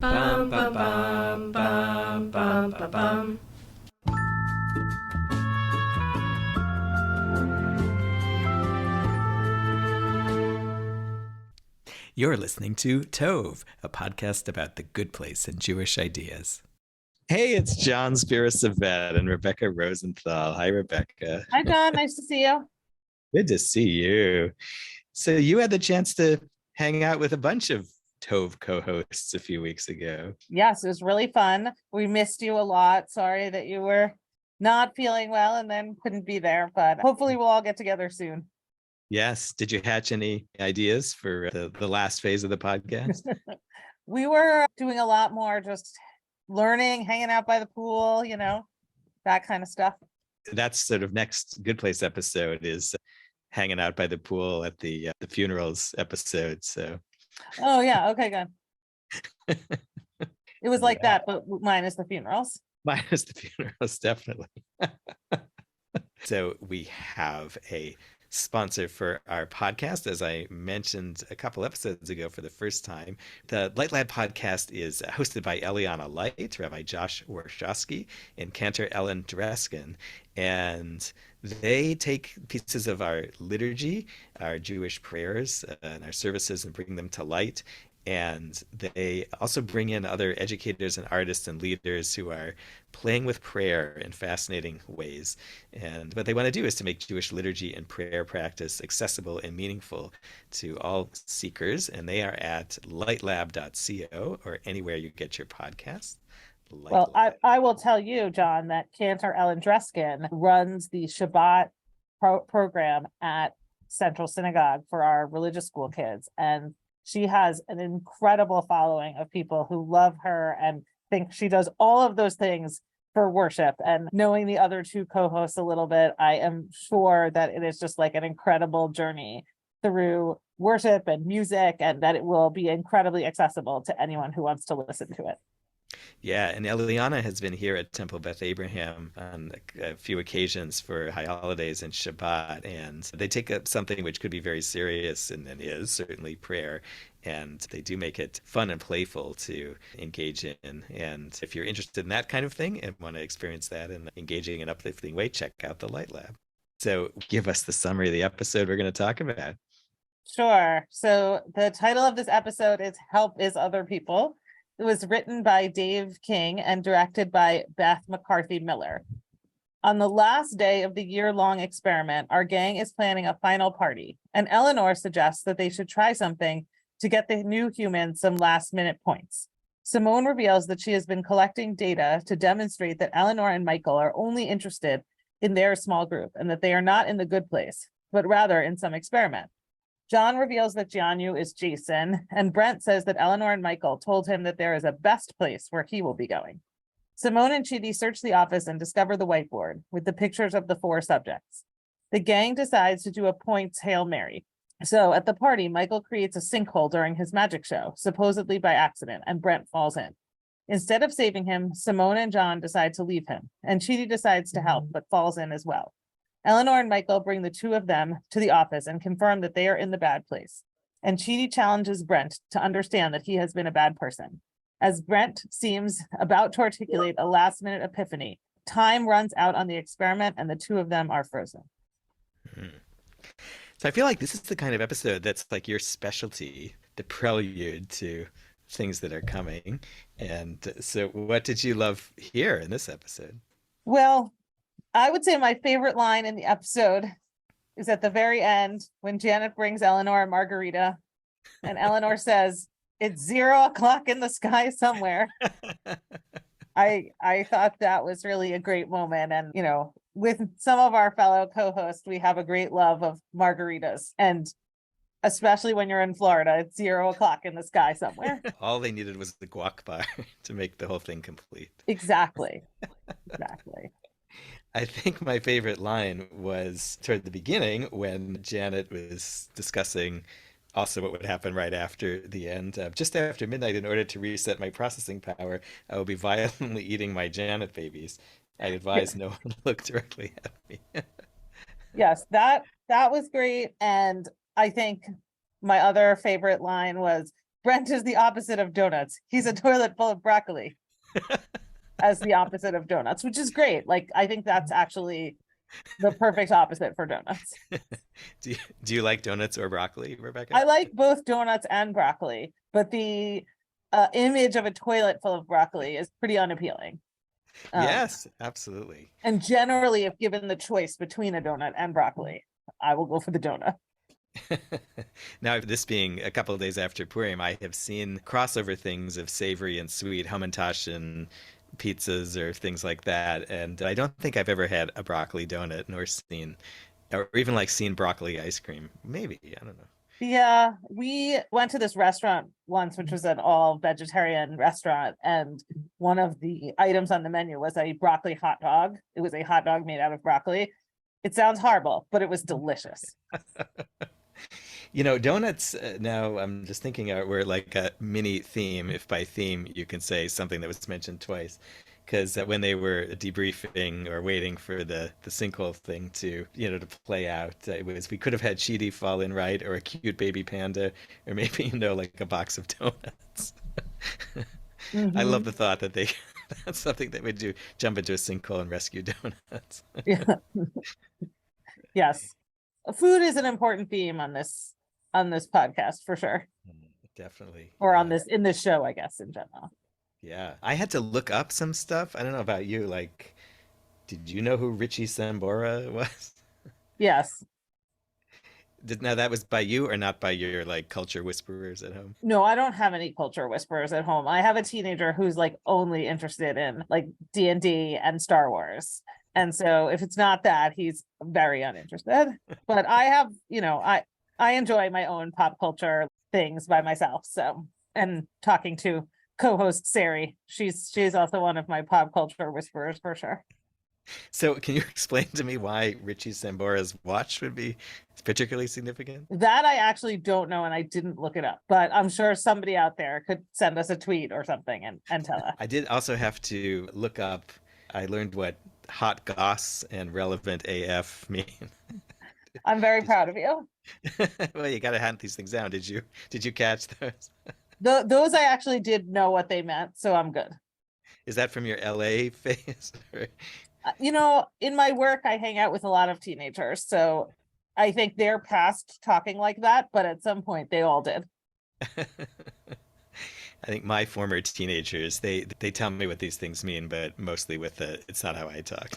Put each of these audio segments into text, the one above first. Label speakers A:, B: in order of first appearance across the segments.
A: Bum bum bum bum bum bum bum.
B: You're listening to Tove, a podcast about the good place and Jewish ideas. Hey, it's Jon Spira-Savett and Rebecca Rosenthal. Hi, Rebecca.
C: Hi, John. Nice to see you.
B: Good to see you. So you had the chance to hang out with a bunch of Tove co-hosts a few weeks ago.
C: Yes, it was really fun. We missed you a lot. Sorry that you were not feeling well and then couldn't be there, but hopefully we'll all get together soon.
B: Yes. Did you hatch any ideas for the last phase of the podcast?
C: We were doing a lot more just learning, hanging out by the pool, that kind of stuff.
B: That's sort of next Good Place episode is hanging out by the pool at the funerals episode. So.
C: Oh yeah. Okay, good. It was like that, but minus the funerals.
B: Minus the funerals, definitely. So we have a sponsor for our podcast, as I mentioned a couple episodes ago for the first time. The Light Lab podcast is hosted by Eliana Light, Rabbi Josh Warshawski, and Cantor Ellen Dreskin. And they take pieces of our liturgy, our Jewish prayers, and our services and bring them to light. And they also bring in other educators and artists and leaders who are playing with prayer in fascinating ways. And what they want to do is to make Jewish liturgy and prayer practice accessible and meaningful to all seekers. And they are at lightlab.co or anywhere you get your podcasts.
C: Well, I will tell you, John, that Cantor Ellen Dreskin runs the Shabbat program at Central Synagogue for our religious school kids. And she has an incredible following of people who love her and think she does all of those things for worship. And knowing the other two co-hosts a little bit, I am sure that it is just like an incredible journey through worship and music, and that it will be incredibly accessible to anyone who wants to listen to it.
B: Yeah, and Eliana has been here at Temple Beth Abraham on a few occasions for high holidays and Shabbat, and they take up something which could be very serious and is certainly prayer, and they do make it fun and playful to engage in. And if you're interested in that kind of thing and want to experience that in an engaging and uplifting way, check out the Light Lab. So give us the summary of the episode we're going to talk about.
C: Sure. So the title of this episode is Help is Other People. It was written by Dave King and directed by Beth McCarthy Miller. On the last day of the year-long experiment, our gang is planning a final party, and Eleanor suggests that they should try something to get the new humans some last-minute points. Simone reveals that she has been collecting data to demonstrate that Eleanor and Michael are only interested in their small group and that they are not in the good place, but rather in some experiment. John reveals that Jianyu is Jason, and Brent says that Eleanor and Michael told him that there is a best place where he will be going. Simone and Chidi search the office and discover the whiteboard with the pictures of the 4 subjects. The gang decides to do a points Hail Mary. So at the party, Michael creates a sinkhole during his magic show, supposedly by accident, and Brent falls in. Instead of saving him, Simone and John decide to leave him, and Chidi decides to help, but falls in as well. Eleanor and Michael bring the 2 of them to the office and confirm that they are in the bad place. And Chidi challenges Brent to understand that he has been a bad person. As Brent seems about to articulate a last-minute epiphany, time runs out on the experiment and the 2 of them are frozen.
B: So I feel like this is the kind of episode that's like your specialty, the prelude to things that are coming. And so what did you love here in this episode?
C: Well, I would say my favorite line in the episode is at the very end when Janet brings Eleanor a margarita and Eleanor says, "It's 0 o'clock in the sky somewhere." I thought that was really a great moment. And, with some of our fellow co-hosts, we have a great love of margaritas. And especially when you're in Florida, it's 0 o'clock in the sky somewhere.
B: All they needed was the guac bar to make the whole thing complete.
C: Exactly.
B: I think my favorite line was toward the beginning when Janet was discussing also what would happen right after the end. Just after midnight, in order to reset my processing power, I will be violently eating my Janet babies. I advise no one to look directly at me.
C: Yes, that was great. And I think my other favorite line was Brent is the opposite of donuts. He's a toilet full of broccoli as the opposite of donuts, which is great. Like, I think that's actually the perfect opposite for donuts.
B: Do you like donuts or broccoli, Rebecca?
C: I like both donuts and broccoli, but the image of a toilet full of broccoli is pretty unappealing.
B: Yes, absolutely.
C: And generally, if given the choice between a donut and broccoli, I will go for the donut.
B: Now, this being a couple of days after Purim, I have seen crossover things of savory and sweet, hamantash and pizzas or things like that. And I don't think I've ever had a broccoli donut nor seen, or even like seen broccoli ice cream. Maybe, I don't know.
C: Yeah, we went to this restaurant once, which was an all vegetarian restaurant. And one of the items on the menu was a broccoli hot dog. It was a hot dog made out of broccoli. It sounds horrible, but it was delicious.
B: You know, donuts, now I'm just thinking were like a mini theme, if by theme you can say something that was mentioned twice. Because when they were debriefing or waiting for the sinkhole thing to, to play out, we could have had Chidi fall in right, or a cute baby panda, or maybe, like a box of donuts. I love the thought that that's something they would do, jump into a sinkhole and rescue donuts.
C: Yeah. Yes. Food is an important theme on this podcast for sure.
B: Definitely.
C: Or
B: yeah.
C: on this, in this show, I guess, in general.
B: Yeah. I had to look up some stuff. I don't know about you. Like, did you know who Richie Sambora was?
C: Yes.
B: Now that was by you or not by your like culture whisperers at home?
C: No, I don't have any culture whisperers at home. I have a teenager who's like only interested in like D&D and Star Wars. And so if it's not that, he's very uninterested. But I have, I enjoy my own pop culture things by myself. So, and talking to co-host Sari, she's also one of my pop culture whisperers for sure.
B: So can you explain to me why Richie Sambora's watch would be particularly significant?
C: That I actually don't know, and I didn't look it up, but I'm sure somebody out there could send us a tweet or something and tell us.
B: I did also have to look up, I learned what hot goss and relevant AF mean.
C: I'm very proud of you.
B: Well, you got to hunt these things down. Did you catch those?
C: Those I actually did know what they meant, so I'm good.
B: Is that from your LA phase?
C: In my work, I hang out with a lot of teenagers, so I think they're past talking like that, but at some point they all did.
B: I think my former teenagers, they tell me what these things mean, but mostly with it's not how I talk.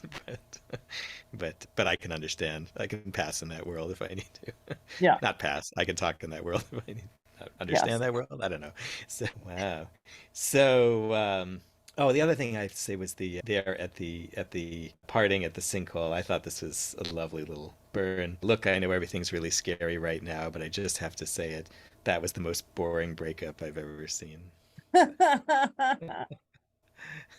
B: But I can understand. I can pass in that world if I need to.
C: Yeah.
B: Not pass. I can talk in that world if I need to understand
C: Yes.
B: that world. I don't know. So wow. So the other thing I have to say was there at the parting at the sinkhole. I thought this was a lovely little burn. Look, I know everything's really scary right now, but I just have to say it. That was the most boring breakup I've ever seen.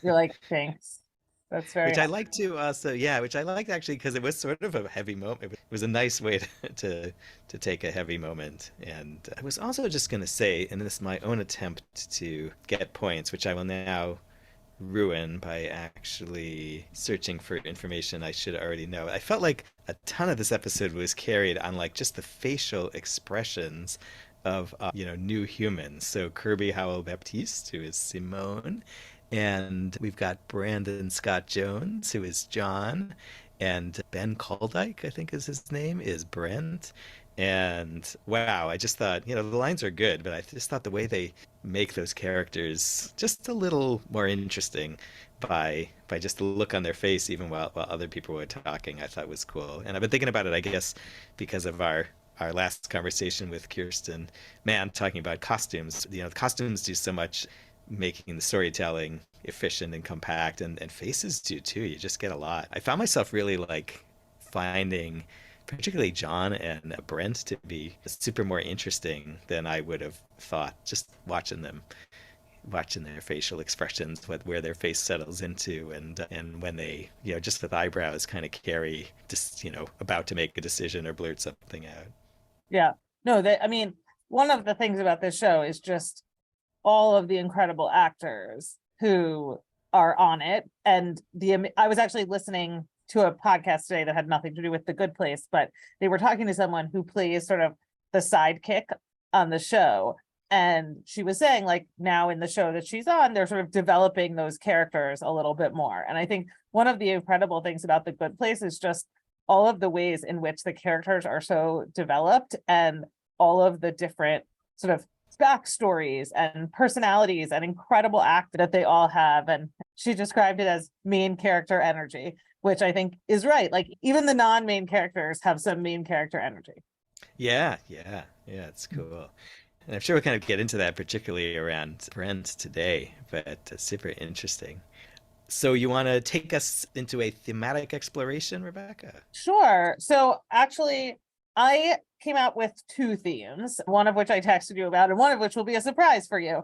C: You're like, thanks. That's very
B: Which I like to also, yeah, which I liked actually because it was sort of a heavy moment. It was a nice way to take a heavy moment. And I was also just going to say, and this is my own attempt to get points, which I will now ruin by actually searching for information I should already know. I felt like a ton of this episode was carried on like just the facial expressions of new humans. So Kirby Howell Baptiste, who is Simone, and we've got Brandon Scott Jones, who is John, and Ben Caldyke, I think is his name, is Brent. And wow, I just thought, the lines are good, but I just thought the way they make those characters just a little more interesting by just the look on their face, even while other people were talking, I thought was cool. And I've been thinking about it, I guess, because of our last conversation with Kirsten Mann talking about costumes. The costumes do so much making the storytelling efficient and compact, and faces do too. You just get a lot. I found myself really like finding particularly John and Brent to be super more interesting than I would have thought, just watching their facial expressions, where their face settles into, and when they, just with eyebrows kind of carry just, about to make a decision or blurt something out.
C: Yeah. No, one of the things about this show is just all of the incredible actors who are on it. And I was actually listening to a podcast today that had nothing to do with The Good Place, but they were talking to someone who plays sort of the sidekick on the show. And she was saying, like, now in the show that she's on, they're sort of developing those characters a little bit more. And I think one of the incredible things about The Good Place is just all of the ways in which the characters are so developed, and all of the different sort of backstories and personalities and incredible act that they all have. And she described it as main character energy, which I think is right. Like, even the non-main characters have some main character energy.
B: Yeah, it's cool. And I'm sure we'll kind of get into that, particularly around Brent today, but super interesting. So you want to take us into a thematic exploration, Rebecca?
C: Sure. So actually, I came out with two themes, one of which I texted you about, and one of which will be a surprise for you.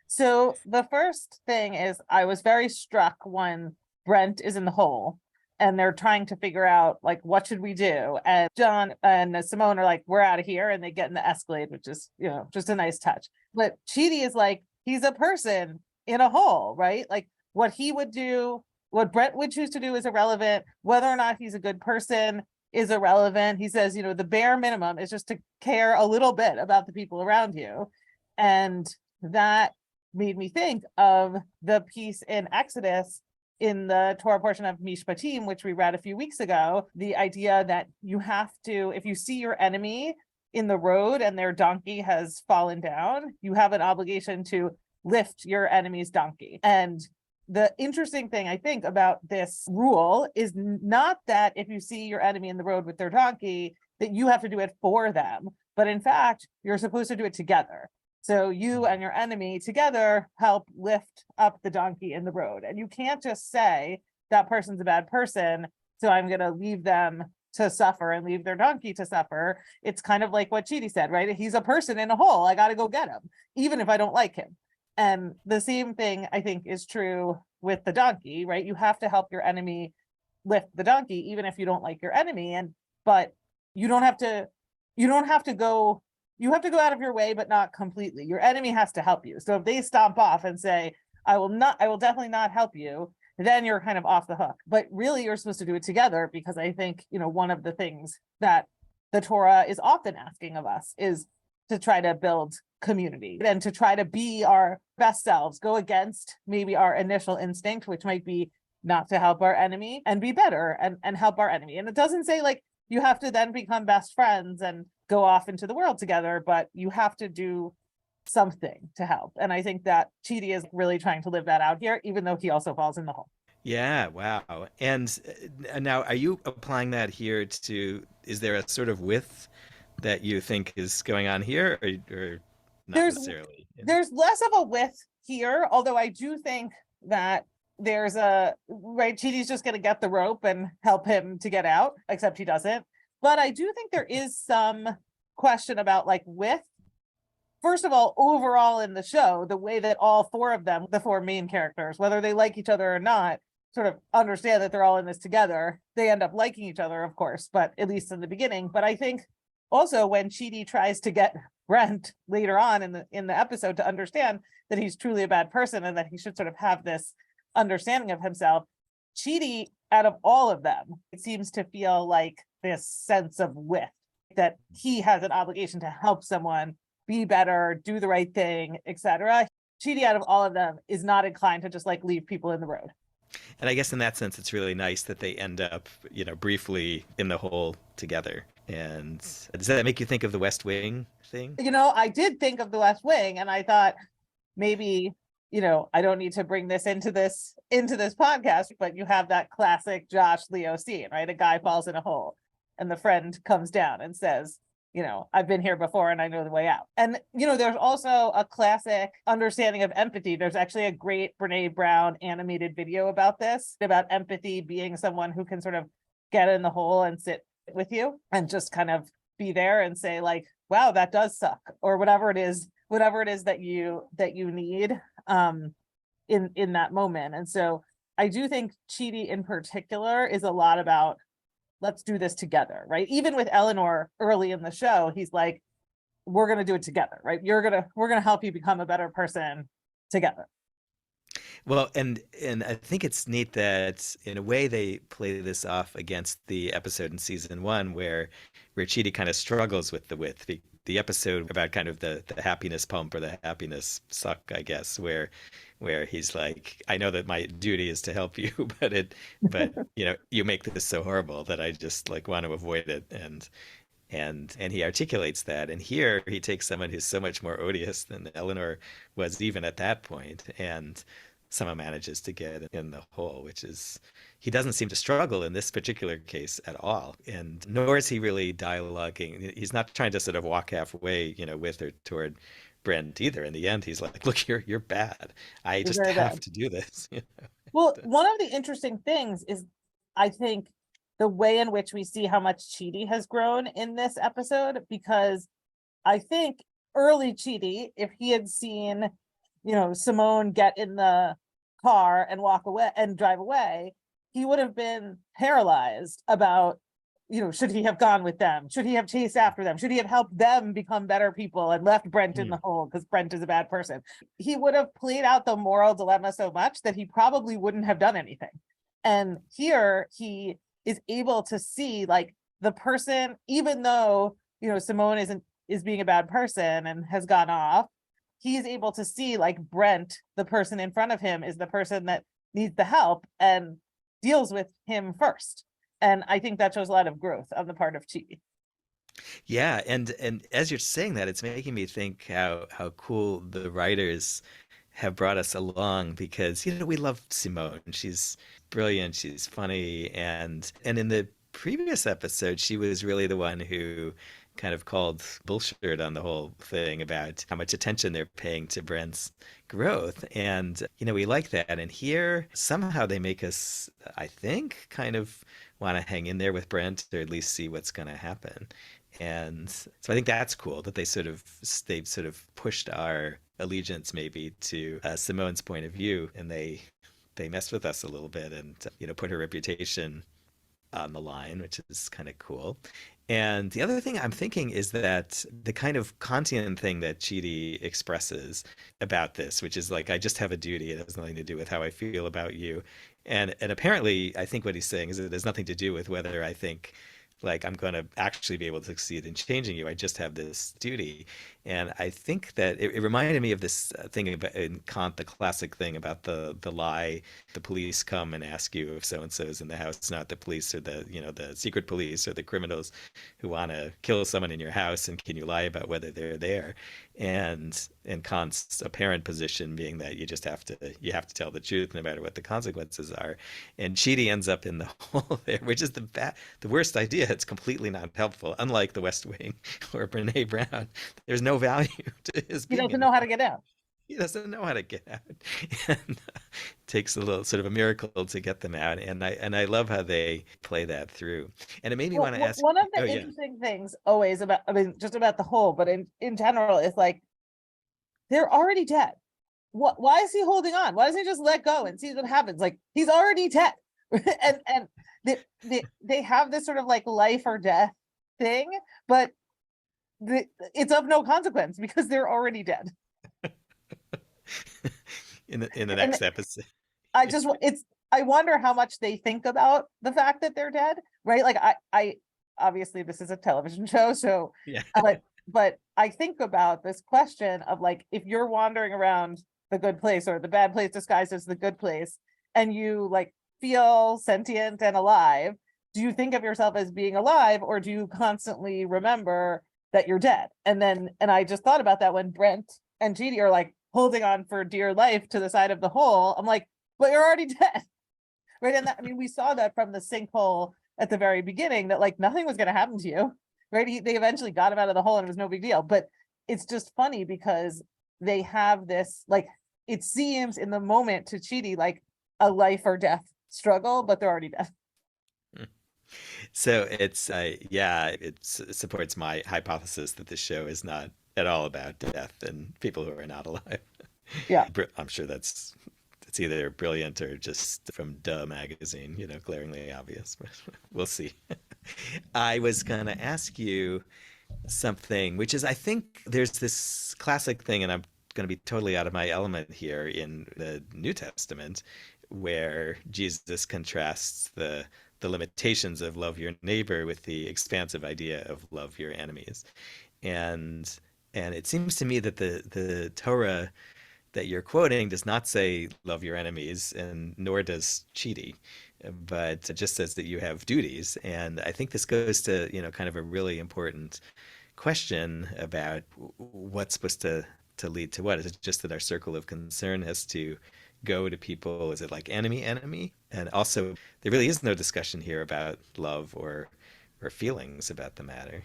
C: So the first thing is, I was very struck when Brent is in the hole and they're trying to figure out, like, what should we do? And John and Simone are like, we're out of here. And they get in the Escalade, which is, just a nice touch. But Chidi is like, he's a person in a hole, right? Like, what he would do, what Brent would choose to do is irrelevant. Whether or not he's a good person is irrelevant. He says, the bare minimum is just to care a little bit about the people around you. And that made me think of the piece in Exodus in the Torah portion of Mishpatim, which we read a few weeks ago, the idea that you have to, if you see your enemy in the road and their donkey has fallen down, you have an obligation to lift your enemy's donkey. And the interesting thing, I think, about this rule is not that if you see your enemy in the road with their donkey, that you have to do it for them, but in fact, you're supposed to do it together. So you and your enemy together help lift up the donkey in the road. And you can't just say that person's a bad person, so I'm going to leave them to suffer and leave their donkey to suffer. It's kind of like what Chidi said, right? He's a person in a hole. I got to go get him, even if I don't like him. And the same thing, I think, is true with the donkey, right? You have to help your enemy lift the donkey, even if you don't like your enemy. But you have to go out of your way, but not completely. Your enemy has to help you. So if they stomp off and say, I will definitely not help you, then you're kind of off the hook. But really, you're supposed to do it together, because I think, one of the things that the Torah is often asking of us is to try to build community and to try to be our best selves, go against maybe our initial instinct, which might be not to help our enemy, and be better and help our enemy. And it doesn't say, like, you have to then become best friends and go off into the world together, but you have to do something to help. And I think that Chidi is really trying to live that out here, even though he also falls in the hole.
B: Yeah, wow. And now, are you applying that here is there a sort of width that you think is going on here, or not necessarily?
C: There's less of a width here, although I do think that there's Chidi's just going to get the rope and help him to get out, except he doesn't. But I do think there is some question about, like, width. First of all, overall in the show, the way that all four of them, the four main characters, whether they like each other or not, sort of understand that they're all in this together. They end up liking each other, of course, but at least in the beginning. But I think also when Chidi tries to get Brent later on in the episode to understand that he's truly a bad person and that he should sort of have this understanding of himself, Chidi, out of all of them, it seems to feel like this sense of width, that he has an obligation to help someone be better, do the right thing, etc. Chidi, out of all of them, is not inclined to just, like, leave people in the road.
B: And I guess in that sense, it's really nice that they end up, briefly in the hole together. And does that make you think of the West Wing thing?
C: I did think of the West Wing, and I thought maybe, I don't need to bring this into this podcast, but you have that classic Josh Leo scene, right? A guy falls in a hole and the friend comes down and says, I've been here before and I know the way out. And, there's also a classic understanding of empathy. There's actually a great Brene Brown animated video about this, about empathy being someone who can sort of get in the hole and sit with you and just kind of be there and say, like, wow, that does suck, or whatever it is that you need in that moment. And so I do think Chidi in particular is a lot about, let's do this together, right? Even with Eleanor early in the show, he's like, we're going to do it together, right? We're going to help you become a better person together.
B: Well, and I think it's neat that in a way they play this off against the episode in season 1 where Chidi kind of struggles with the width the episode about kind of the happiness pump or the happiness suck, I guess, where he's like, I know that my duty is to help you, but you make this so horrible that I just like want to avoid it. And he articulates that. And here he takes someone who's so much more odious than Eleanor was even at that point, and somehow manages to get in the hole, which is, he doesn't seem to struggle in this particular case at all. And nor is he really dialoguing. He's not trying to sort of walk halfway, with or toward Brent either. In the end, he's like, look, you're bad. I
C: You're
B: just
C: very
B: have
C: bad.
B: to do this.
C: Well, one of the interesting things is, I think, the way in which we see how much Chidi has grown in this episode, because I think early Chidi, if he had seen, Simone get in the car and walk away and drive away, he would have been paralyzed about, should he have gone with them? Should he have chased after them? Should he have helped them become better people and left Brent in the hole because Brent is a bad person? He would have played out the moral dilemma so much that he probably wouldn't have done anything. And here he is able to see like the person, even though, Simone is being a bad person and has gone off, he's able to see like Brent, the person in front of him, is the person that needs the help and deals with him first. And I think that shows a lot of growth on the part of Chidi.
B: Yeah, and as you're saying that, it's making me think how cool the writers have brought us along, because we love Simone. She's brilliant, she's funny, and in the previous episode she was really the one who kind of called bullshit on the whole thing about how much attention they're paying to Brent's growth. And we like that. And here somehow they make us, I think, kind of want to hang in there with Brent, or at least see what's going to happen. And so I think that's cool that they've sort of pushed our allegiance maybe to Simone's point of view, and they messed with us a little bit, and put her reputation on the line, which is kind of cool. And the other thing I'm thinking is that the kind of Kantian thing that Chidi expresses about this, which is like, I just have a duty, it has nothing to do with how I feel about you. And apparently I think what he's saying is that it has nothing to do with whether I think like I'm going to actually be able to succeed in changing you. I just have this duty. And I think that it reminded me of this thing about, in Kant, the classic thing about the lie. The police come and ask you if so-and-so is in the house, not the police or the secret police or the criminals who want to kill someone in your house, and can you lie about whether they're there? And Kant's apparent position being that you have to tell the truth no matter what the consequences are. And Chidi ends up in the hole there, which is the worst idea. It's completely not helpful. Unlike The West Wing or Brene Brown, there's no value to his
C: He
B: being
C: doesn't know how to get out.
B: He doesn't know how to get out, and takes a little sort of a miracle to get them out. And I love how they play that through. And it made me want to ask.
C: One of the interesting things always about, just about the whole, but in general, is like, they're already dead. Why is he holding on? Why doesn't he just let go and see what happens? Like, he's already dead. and they have this sort of like life or death thing, but it's of no consequence because they're already dead.
B: in the next episode,
C: I wonder how much they think about the fact that they're dead, right? Like I obviously this is a television show, so
B: yeah.
C: But I think about this question of like, if you're wandering around the good place or the bad place disguised as the good place, and you like feel sentient and alive, do you think of yourself as being alive, or do you constantly remember that you're dead? And I just thought about that when Brent and Chidi are like holding on for dear life to the side of the hole. I'm like, but you're already dead, right? And we saw that from the sinkhole at the very beginning, that like nothing was going to happen to you, right? They eventually got him out of the hole and it was no big deal. But it's just funny because they have this, like, it seems in the moment to Chidi like a life or death struggle, but they're already dead.
B: So it's it supports my hypothesis that the show is not at all about death and people who are not alive.
C: Yeah,
B: I'm sure it's either brilliant or just from Duh magazine, glaringly obvious, but we'll see. I was going to ask you something, which is, I think there's this classic thing, and I'm going to be totally out of my element here, in the New Testament, where Jesus contrasts the limitations of love your neighbor with the expansive idea of love your enemies. and it seems to me that the Torah that you're quoting does not say love your enemies, and nor does Chidi, but it just says that you have duties. And I think this goes to, kind of a really important question about what's supposed to lead to what. Is it just that our circle of concern has to go to people? Is it like enemy? And also, there really is no discussion here about love or feelings about the matter.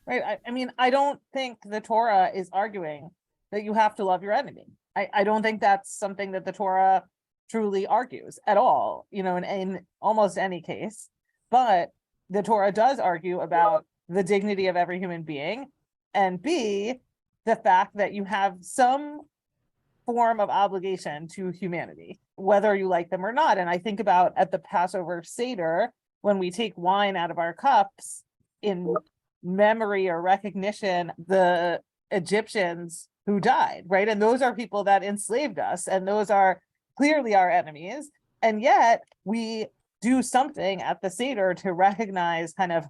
C: Right. I mean, I don't think the Torah is arguing that you have to love your enemy. I don't think that's something that the Torah truly argues at all, in almost any case. But the Torah does argue about the dignity of every human being, and B, the fact that you have some form of obligation to humanity, whether you like them or not. And I think about at the Passover Seder, when we take wine out of our cups in memory or recognition the Egyptians who died, right? And those are people that enslaved us, and those are clearly our enemies. And yet we do something at the Seder to recognize kind of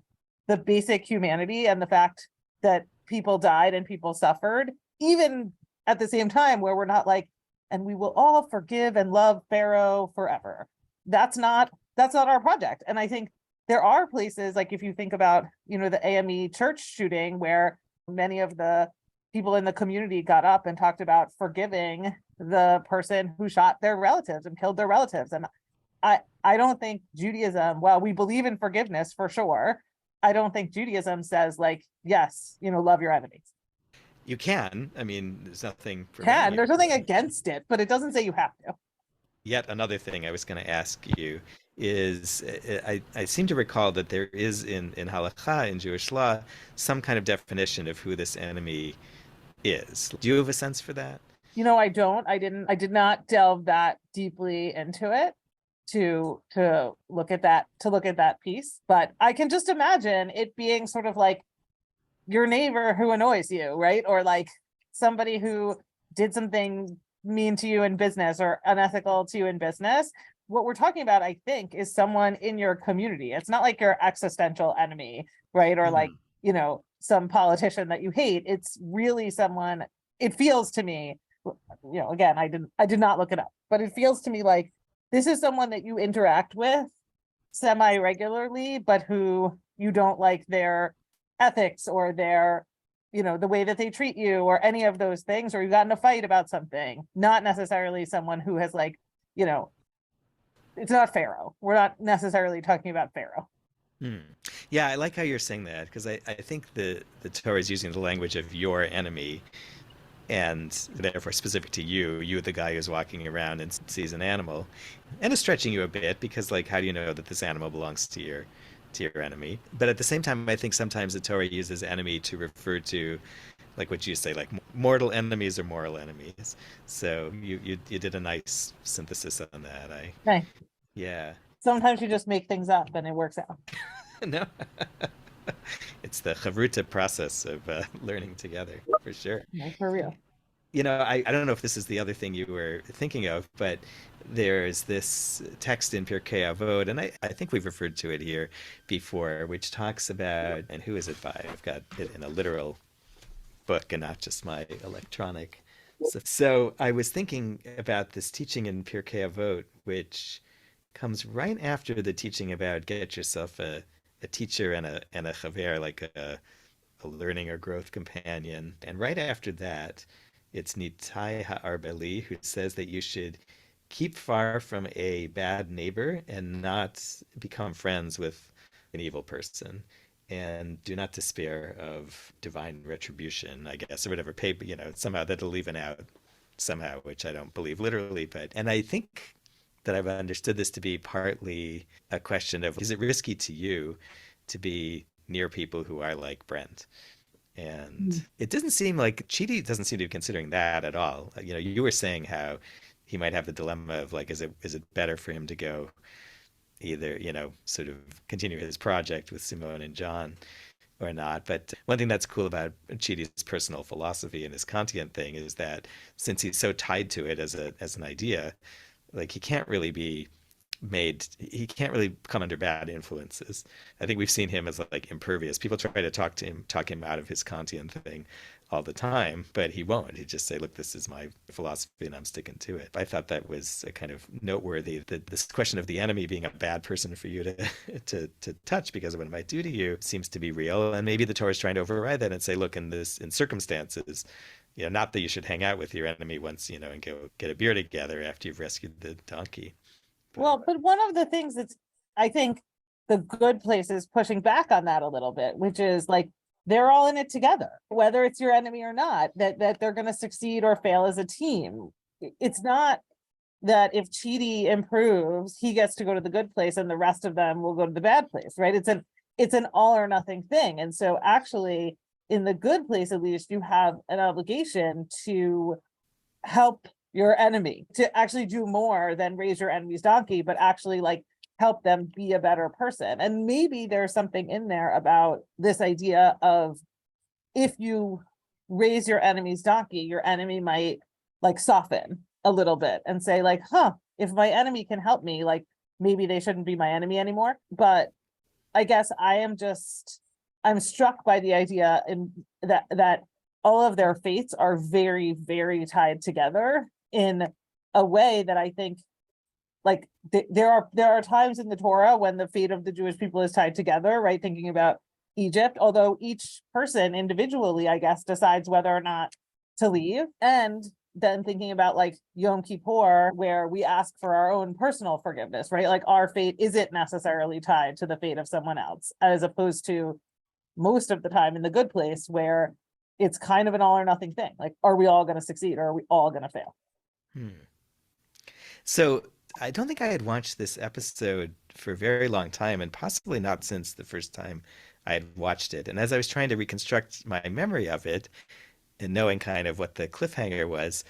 C: the basic humanity and the fact that people died and people suffered, even at the same time where we're not like, and we will all forgive and love Pharaoh forever. That's not our project. And I think there are places, like if you think about, the AME church shooting, where many of the people in the community got up and talked about forgiving the person who shot their relatives and killed their relatives. And I don't think Judaism, well, we believe in forgiveness for sure. I don't think Judaism says like, yes, love your enemies.
B: You can. I mean, there's nothing.
C: There's nothing against it, but it doesn't say you have to.
B: Yet another thing I was going to ask you is I seem to recall that there is in halakha, in Jewish law, some kind of definition of who this enemy is. Do you have a sense for that?
C: I don't. I did not delve that deeply into it to look at that piece, but I can just imagine it being sort of like your neighbor who annoys you, right? Or like somebody who did something mean to you in business or unethical to you in business. What we're talking about, I think, is someone in your community. It's not like your existential enemy, right? Or like, some politician that you hate. It's really someone, it feels to me, again, I did not look it up, but it feels to me like this is someone that you interact with semi-regularly, but who you don't like their ethics or their, the way that they treat you or any of those things, or you got in a fight about something, not necessarily someone who has like, it's not Pharaoh. We're not necessarily talking about Pharaoh.
B: Yeah, I like how you're saying that, because I think the Torah is using the language of your enemy, and therefore specific to you, the guy who's walking around and sees an animal, and is stretching you a bit, because like, how do you know that this animal belongs to your enemy? But at the same time, I think sometimes the Torah uses enemy to refer to, like what you say, like mortal enemies or moral enemies. So you did a nice synthesis on that.
C: Right.
B: Yeah.
C: Sometimes you just make things up and it works out.
B: No. It's the chavruta process of learning together, for sure.
C: No, for real.
B: I don't know if this is the other thing you were thinking of, but there's this text in Pirkei Avot, and I think we've referred to it here before, which talks about, and who is it by? I've got it in a literal book and not just my electronic. So I was thinking about this teaching in Pirkei Avot, which comes right after the teaching about get yourself a teacher and a chaver, like a learning or growth companion. And right after that, it's Nitai Ha'arbeli, who says that you should keep far from a bad neighbor and not become friends with an evil person. And do not despair of divine retribution, I guess, or whatever. Pay, somehow that'll even out somehow, which I don't believe literally. And I think that I've understood this to be partly a question of, is it risky to you to be near people who are like Brent? And it doesn't seem like Chidi doesn't seem to be considering that at all. You were saying how he might have the dilemma of like, is it better for him to go either, sort of continue his project with Simone and John or not. But one thing that's cool about Chidi's personal philosophy and his Kantian thing is that since he's so tied to it as an idea, like he can't really be he can't really come under bad influences. I think we've seen him as like impervious. People try to talk him out of his Kantian thing all the time, but he won't. He'd just say, look, this is my philosophy and I'm sticking to it. I thought that was a kind of noteworthy, that this question of the enemy being a bad person for you to touch because of what it might do to you seems to be real. And maybe the Torah is trying to override that and say, look, in circumstances, not that you should hang out with your enemy once, and go get a beer together after you've rescued the donkey.
C: But one of the things that's, I think the good place is pushing back on that a little bit, which is like, they're all in it together, whether it's your enemy or not, that they're going to succeed or fail as a team. It's not that if Chidi improves, he gets to go to the good place and the rest of them will go to the bad place, right? It's an all or nothing thing. And so actually, in the good place, at least, you have an obligation to help your enemy, to actually do more than raise your enemy's donkey, but actually like help them be a better person. And maybe there's something in there about this idea of, if you raise your enemy's donkey, your enemy might like soften a little bit and say like, if my enemy can help me, like maybe they shouldn't be my enemy anymore. But I guess I'm struck by the idea in that all of their fates are very, very tied together in a way that I think, like, there are times in the Torah when the fate of the Jewish people is tied together, right? Thinking about Egypt, although each person individually, I guess, decides whether or not to leave. And then thinking about like Yom Kippur, where we ask for our own personal forgiveness, right? Like our fate isn't necessarily tied to the fate of someone else, as opposed to most of the time in the good place, where it's kind of an all or nothing thing. Like, are we all going to succeed or are we all going to fail?
B: So I don't think I had watched this episode for a very long time, and possibly not since the first time I had watched it. And as I was trying to reconstruct my memory of it and knowing kind of what the cliffhanger was,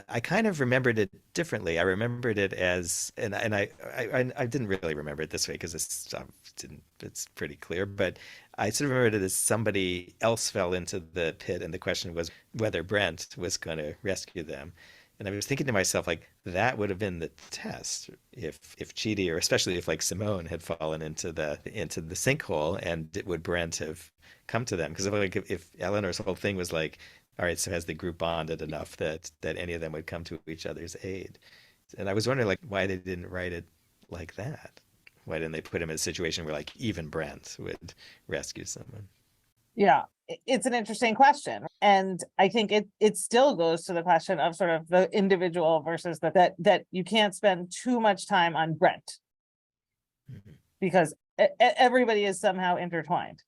B: I kind of remembered it differently. I remembered it as, and I didn't really remember it this way because it's pretty clear, but I sort of remembered it as somebody else fell into the pit, and the question was whether Brent was going to rescue them. And I was thinking to myself, like, that would have been the test if Chidi, or especially if like Simone had fallen into the sinkhole, and would Brent have come to them? Because if Eleanor's whole thing was like, all right, so has the group bonded enough that any of them would come to each other's aid? And I was wondering like why they didn't write it like that. Why didn't they put him in a situation where like even Brent would rescue someone?
C: Yeah, it's an interesting question. And I think it still goes to the question of sort of the individual versus that you can't spend too much time on Brent, because everybody is somehow intertwined.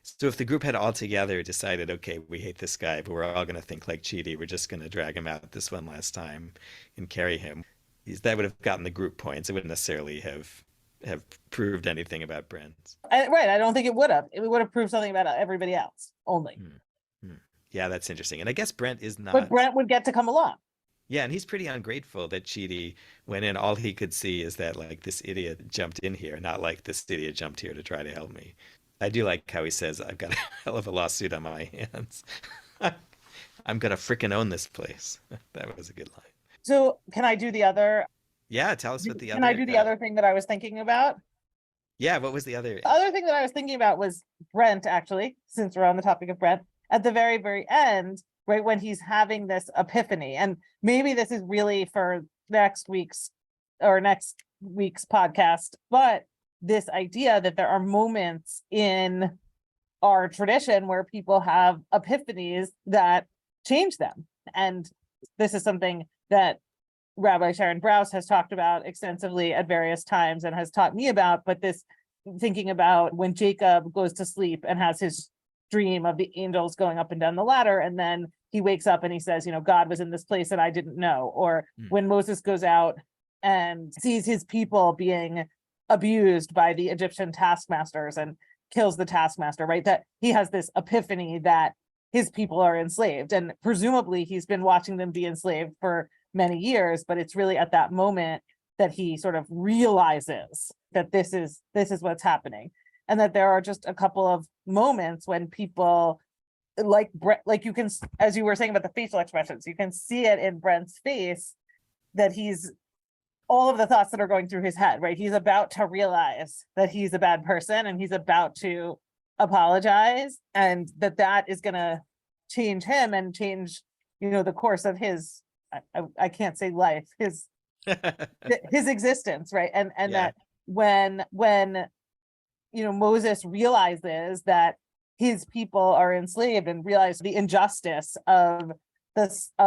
B: So if the group had all together decided, okay, we hate this guy, but we're all going to think like Chidi, we're just going to drag him out this one last time and carry him, that would have gotten the group points. It wouldn't necessarily have proved anything about Brent.
C: Right. I don't think it would have. It would have proved something about everybody else only.
B: Yeah, that's interesting. And I guess Brent is not.
C: But Brent would get to come along.
B: Yeah, and he's pretty ungrateful that Chidi went in. All he could see is that like this idiot jumped in here, not like this idiot jumped here to try to help me. I do like how he says, I've got a hell of a lawsuit on my hands. I'm going to frickin' own this place. That was a good line.
C: So can I do the other?
B: Yeah, tell us what the other...
C: Can I do the other thing that I was thinking about?
B: Yeah, what was the other...
C: The other thing that I was thinking about was Brent, actually, since we're on the topic of Brent. At the very, very end, right, when he's having this epiphany, and maybe this is really for next week's podcast, but this idea that there are moments in our tradition where people have epiphanies that change them. And this is something that Rabbi Sharon Brous has talked about extensively at various times and has taught me about, but this thinking about when Jacob goes to sleep and has his dream of the angels going up and down the ladder, and then he wakes up and he says, God was in this place and I didn't know. Or when Moses goes out and sees his people being abused by the Egyptian taskmasters and kills the taskmaster, right? That he has this epiphany that his people are enslaved, and presumably he's been watching them be enslaved for many years, but it's really at that moment that he sort of realizes that this is what's happening, and that there are just a couple of moments when people like you can, as you were saying about the facial expressions, you can see it in Brent's face that he's all of the thoughts that are going through his head, right? He's about to realize that he's a bad person and he's about to apologize, and that is going to change him and change, the course of his, I can't say life, his existence, right? And
B: Yeah.
C: that when Moses realizes that his people are enslaved and realize the injustice of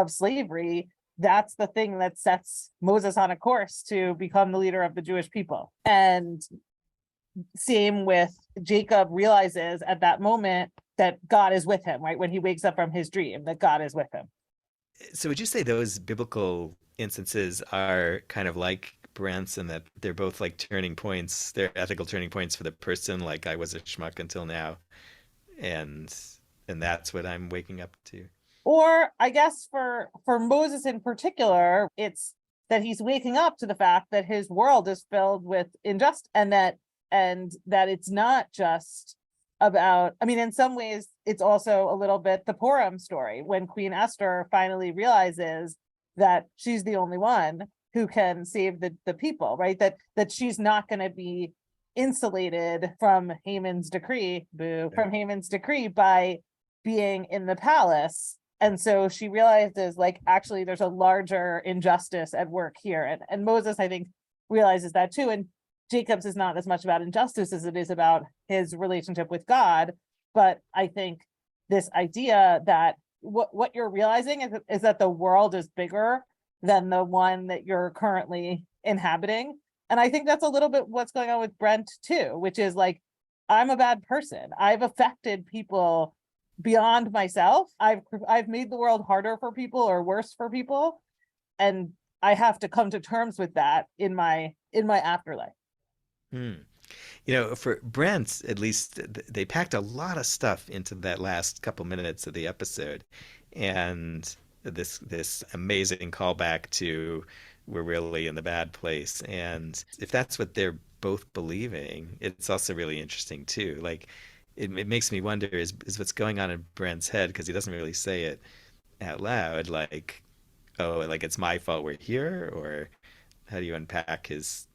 C: slavery, that's the thing that sets Moses on a course to become the leader of the Jewish people. And same with Jacob, realizes at that moment that God is with him, right? When he wakes up from his dream, that God is with him.
B: So would you say those biblical instances are kind of like Brent's, and that they're both like turning points, they're ethical turning points for the person, like I was a schmuck until now, and that's what I'm waking up to?
C: Or I guess for Moses in particular, it's that he's waking up to the fact that his world is filled with injustice, and that it's not just about, I mean, in some ways, it's also a little bit the Purim story, when Queen Esther finally realizes that she's the only one who can save the people, right? That she's not going to be insulated from Haman's decree, from Haman's decree by being in the palace. And so she realizes, like, actually, there's a larger injustice at work here. And Moses, I think, realizes that too. And Jacob's is not as much about injustice as it is about his relationship with God. But I think this idea that what you're realizing is that the world is bigger than the one that you're currently inhabiting. And I think that's a little bit what's going on with Brent too, which is like, I'm a bad person. I've affected people beyond myself. I've made the world harder for people or worse for people. And I have to come to terms with that in my afterlife.
B: For Brent, at least, they packed a lot of stuff into that last couple minutes of the episode, and this amazing callback to we're really in the bad place. And if that's what they're both believing, it's also really interesting too. Like, it makes me wonder, is what's going on in Brent's head, because he doesn't really say it out loud, like, oh, like it's my fault we're here, or how do you unpack his?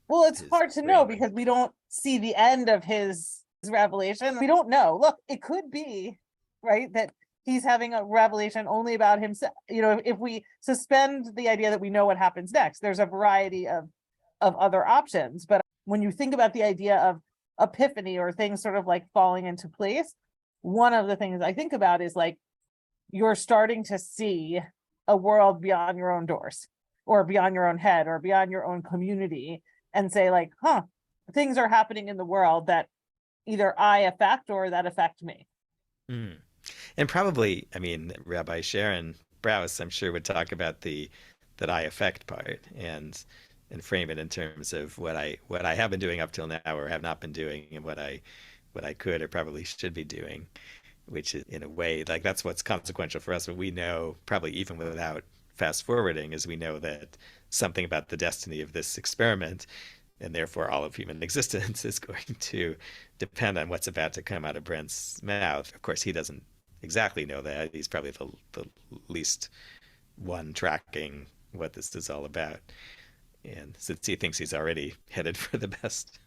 C: Well, it's hard to know because we don't see the end of his revelation. We don't know. Look, it could be, right, that he's having a revelation only about himself. If we suspend the idea that we know what happens next, there's a variety of other options. But when you think about the idea of epiphany or things sort of like falling into place, one of the things I think about is like, you're starting to see a world beyond your own doors, or beyond your own head, or beyond your own community, and say like, things are happening in the world that either I affect or that affect me.
B: And probably, I mean, Rabbi Sharon Brous, I'm sure, would talk about that I affect part, and frame it in terms of what I have been doing up till now or have not been doing, and what I could or probably should be doing, which is, in a way, like, that's what's consequential for us. But we know, probably even without fast forwarding, is we know that something about the destiny of this experiment, and therefore all of human existence, is going to depend on what's about to come out of Brent's mouth. Of course, he doesn't exactly know that. He's probably the least one tracking what this is all about. And since he thinks he's already headed for the best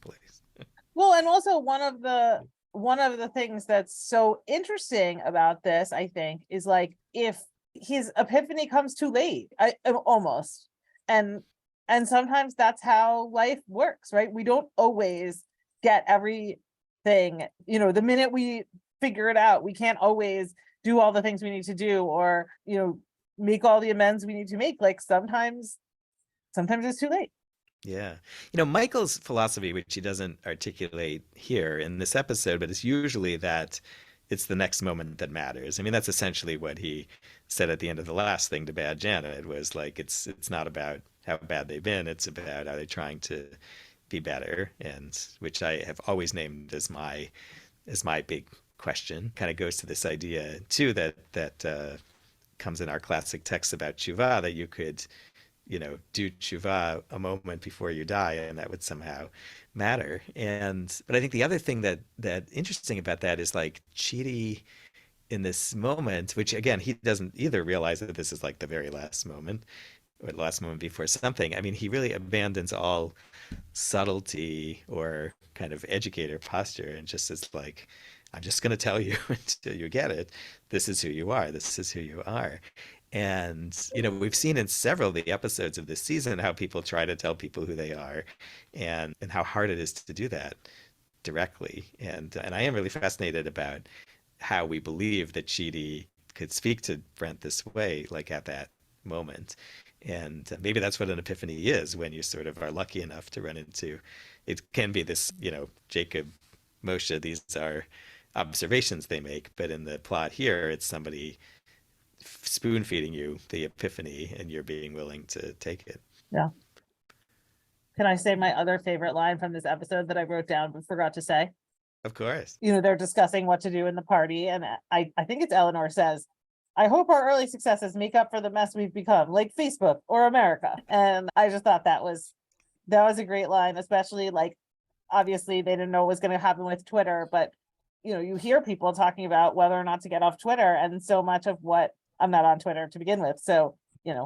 B: place.
C: Well, and also one of the things that's so interesting about this, I think, is like, if his epiphany comes too late, almost, and sometimes that's how life works, right? We don't always get everything, the minute we figure it out. We can't always do all the things we need to do, or make all the amends we need to make. Like, sometimes it's too late.
B: Yeah. Michael's philosophy, which he doesn't articulate here in this episode, but it's usually that it's the next moment that matters. I mean, that's essentially what he said at the end of the last thing to Bad Janet. Was like, it's not about how bad they've been, it's about how they're trying to be better, and which I have always named as my big question. Kind of goes to this idea too that comes in our classic texts about tshuva, that you could do tshuva a moment before you die, and that would somehow matter. But I think the other thing that interesting about that is, like, Chidi in this moment, which again, he doesn't either realize that this is like the very last moment, or the last moment before something. I mean, he really abandons all subtlety or kind of educator posture and just is like, I'm just going to tell you until you get it. This is who you are. This is who you are. And, we've seen in several of the episodes of this season how people try to tell people who they are and how hard it is to do that directly. And I am really fascinated about how we believe that Chidi could speak to Brent this way, like at that moment. And maybe that's what an epiphany is when you sort of are lucky enough to run into it. Can be this, Jacob, Moshe, these are observations they make, but in the plot here, it's somebody spoon feeding you the epiphany and you're being willing to take it.
C: Yeah. Can I say my other favorite line from this episode that I wrote down but forgot to say?
B: Of course.
C: They're discussing what to do in the party, and I think it's Eleanor says, I hope our early successes make up for the mess we've become, like Facebook or America. And I just thought that was a great line, especially like, obviously they didn't know what was going to happen with Twitter, but you hear people talking about whether or not to get off Twitter, and so much of what, I'm not on Twitter to begin with, so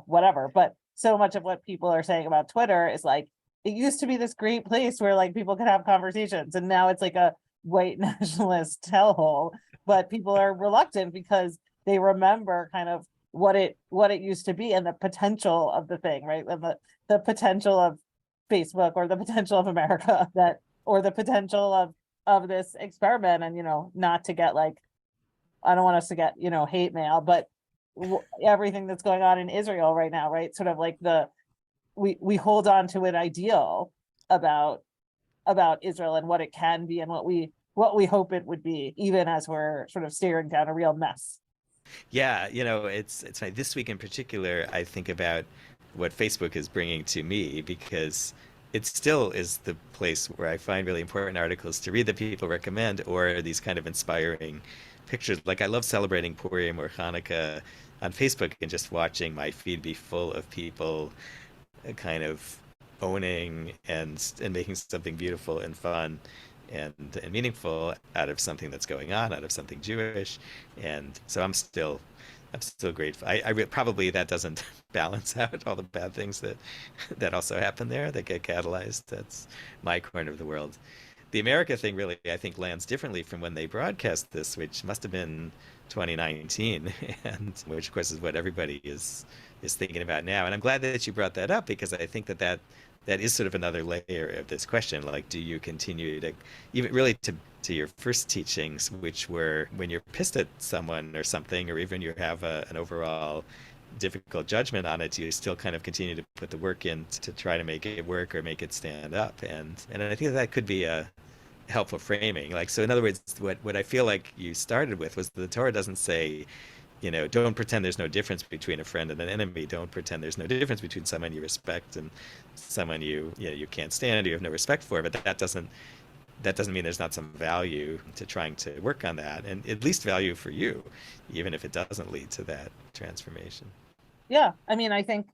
C: whatever, but so much of what people are saying about Twitter is like, it used to be this great place where like people could have conversations, and now it's like a white nationalist hellhole. But people are reluctant because they remember kind of what it used to be and the potential of the thing, right? And the potential of Facebook, or the potential of America, or the potential of this experiment. And not to get like, I don't want us to get hate mail, but everything that's going on in Israel right now, right? Sort of like we hold on to an ideal about Israel and what it can be and what we hope it would be, even as we're sort of staring down a real mess.
B: Yeah, it's funny. This week in particular, I think about what Facebook is bringing to me, because it still is the place where I find really important articles to read that people recommend, or these kind of inspiring pictures. Like, I love celebrating Purim or Hanukkah on Facebook and just watching my feed be full of people kind of owning and making something beautiful and fun and meaningful out of something that's going on, out of something Jewish. And so I'm still grateful. Probably that doesn't balance out all the bad things that also happen there that get catalyzed. That's my corner of the world. The America thing really, I think, lands differently from when they broadcast this, which must have been 2019, and which of course is what everybody is thinking about now. And I'm glad that you brought that up, because I think that is sort of another layer of this question. Like, do you continue to, even really to your first teachings, which were when you're pissed at someone or something, or even you have an overall difficult judgment on it, do you still kind of continue to put the work in to try to make it work or make it stand up? And I think that could be a helpful framing. Like, so in other words, what I feel like you started with was the Torah doesn't say, don't pretend there's no difference between a friend and an enemy. Don't pretend there's no difference between someone you respect and someone you can't stand, or you have no respect for. But that doesn't mean there's not some value to trying to work on that, and at least value for you, even if it doesn't lead to that transformation.
C: Yeah, I mean, I think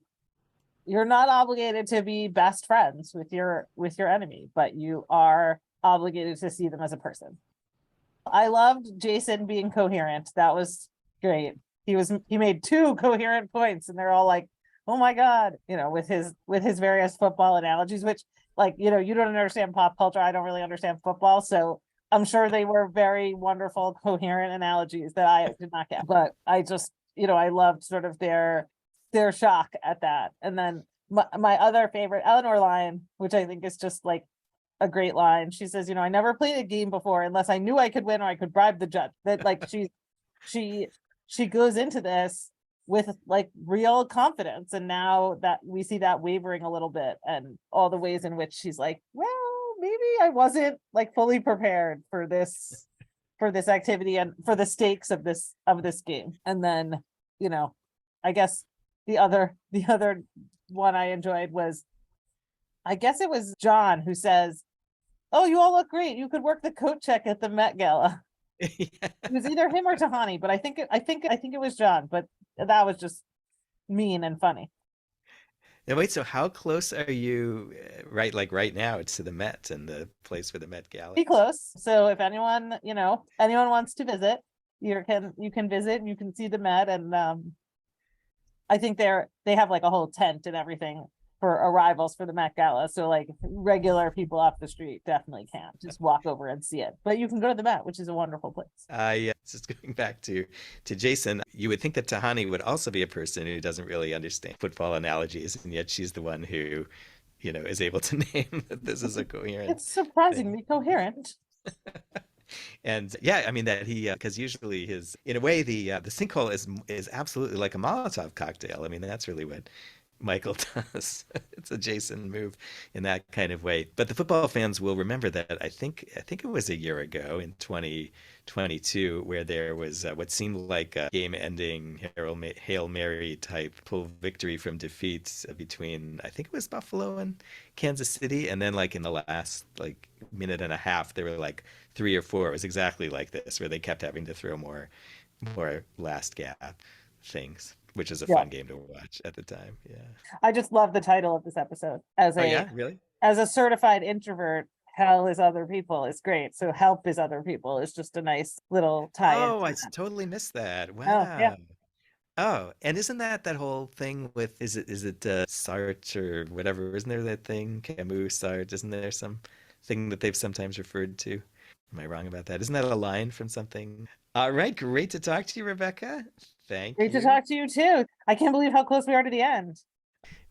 C: you're not obligated to be best friends with your enemy, but you are obligated to see them as a person. I loved Jason being coherent. That was great. He made 2 coherent points, and they're all like, oh my God, with his various football analogies, which, like, you don't understand pop culture. I don't really understand football. So I'm sure they were very wonderful, coherent analogies that I did not get. But I just, I loved sort of their shock at that. And then my other favorite Eleanor line, which I think is just like a great line. She says, I never played a game before unless I knew I could win or I could bribe the judge. That, like, she goes into this with like real confidence, and now that we see that wavering a little bit, and all the ways in which she's like, well, maybe I wasn't like fully prepared for this activity and for the stakes of this game. And then, I guess the other one I enjoyed was, I guess it was John who says, oh, you all look great, you could work the coat check at the Met Gala.
B: Yeah.
C: It was either him or Tahani, but I think it was John, but that was just mean and funny.
B: Now wait, so how close are you, right now, to the Met and the place for the Met Gala?
C: Be close. So if anyone wants to visit, you can visit and you can see the Met. And I think they have like a whole tent and everything for arrivals for the Met Gala. So like regular people off the street definitely can't just walk over and see it. But you can go to the Met, which is a wonderful place.
B: Yeah, just going back to Jason, you would think that Tahani would also be a person who doesn't really understand football analogies, and yet she's the one who, is able to name that this is a coherent.
C: It's surprisingly coherent.
B: And yeah, I mean that because usually in a way, the sinkhole is absolutely like a Molotov cocktail. I mean, that's really what Michael does. It's a Jason move in that kind of way. But the football fans will remember that I think it was a year ago in 2022 where there was what seemed like a game-ending Hail Mary type pull victory from defeat between, I think it was Buffalo and Kansas City, and then like in the last like minute and a half there were like 3 or 4. It was exactly like this where they kept having to throw more last gap things, which is a fun game to watch at the time. Yeah.
C: I just love the title of this episode.
B: Really?
C: As a certified introvert, hell is other people is great. So help is other people is just a nice little tie.
B: Oh, I totally missed that. Wow.
C: Oh, yeah.
B: Oh, and isn't that whole thing with is it Sartre or whatever? Isn't there that thing Camus, Sartre? Isn't there some thing that they've sometimes referred to? Am I wrong about that? Isn't that a line from something? All right, great to talk to you, Rebecca. Thank you.
C: Great to talk to you too. I can't believe how close we are to the end.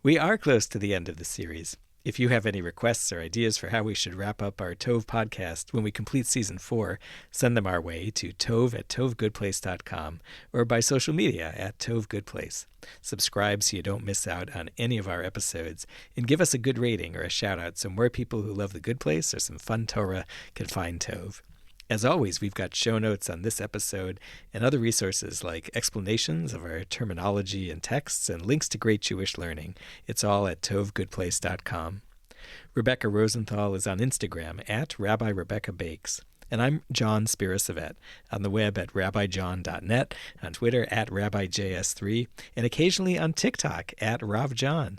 A: We are close to the end of the series. If you have any requests or ideas for how we should wrap up our Tove podcast when we complete season 4, send them our way to tove@tovegoodplace.com or by social media @tovegoodplace. Subscribe so you don't miss out on any of our episodes, and give us a good rating or a shout out so more people who love the Good Place or some fun Torah can find Tove. As always, we've got show notes on this episode and other resources like explanations of our terminology and texts and links to great Jewish learning. It's all at tovegoodplace.com. Rebecca Rosenthal is on Instagram @Rabbi Rebecca Bakes. And I'm Jon Spira-Savett on the web at rabbijohn.net, on Twitter @RabbiJS3, and occasionally on TikTok @RavJohn.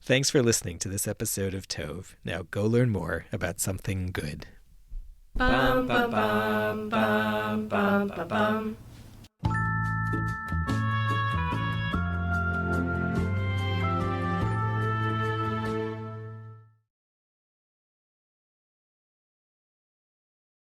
A: Thanks for listening to this episode of Tove. Now go learn more about something good.
D: Bum bum bum bum bum bum bum.